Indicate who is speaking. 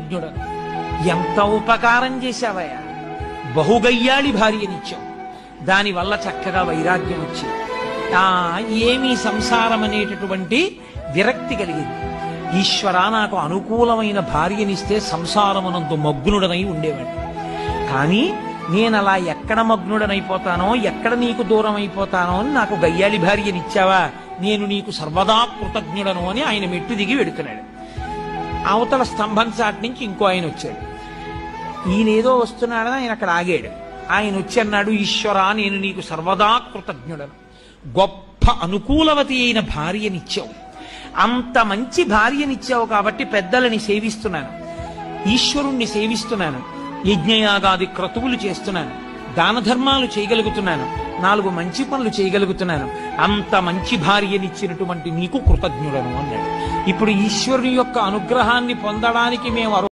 Speaker 1: కృతజ్ఞుడను. ఎంత ఉపకారం చేశావయ్యా, బహుగయ్యాళి భార్యనిచ్చావు, దానివల్ల చక్కగా వైరాగ్యం వచ్చింది. ఏమీ సంసారం అనేటటువంటి విరక్తి కలిగింది. ఈశ్వరా, నాకు అనుకూలమైన భార్యనిస్తే సంసారమునందు మగ్నుడనై ఉండేవాడిని. కానీ నేను అలా ఎక్కడ మగ్నుడనైపోతానో, ఎక్కడ నీకు దూరం అయిపోతానో అని నాకు గయ్యాళి భార్యనిచ్చావా, నేను నీకు సర్వదా కృతజ్ఞుడను అని ఆయన మెట్టు దిగి వెడుతున్నాడు. అవతల స్తంభం చాటి నుంచి ఇంకో ఆయన వచ్చాడు. ఈయనేదో వస్తున్నాడని ఆయన అక్కడ ఆగాడు. ఆయన వచ్చి అన్నాడు, ఈశ్వరా, నేను నీకు సర్వదా కృతజ్ఞుడను. గొప్ప అనుకూలవతి అయిన భార్యనిచ్చావు, అంత మంచి భార్యనిచ్చావు కాబట్టి పెద్దలని సేవిస్తున్నాను, ఈశ్వరుణ్ణి సేవిస్తున్నాను, యజ్ఞయాగాది క్రతువులు చేస్తున్నాను, దాన ధర్మాలు చేయగలుగుతున్నాను, 4 మంచి పనులు చేయగలుగుతున్నాను. అంత మంచి భార్యనిచ్చినటువంటి నీకు కృతజ్ఞుడను అన్నాడు. ఇప్పుడు ఈశ్వరుని యొక్క అనుగ్రహాన్ని పొందడానికి మేము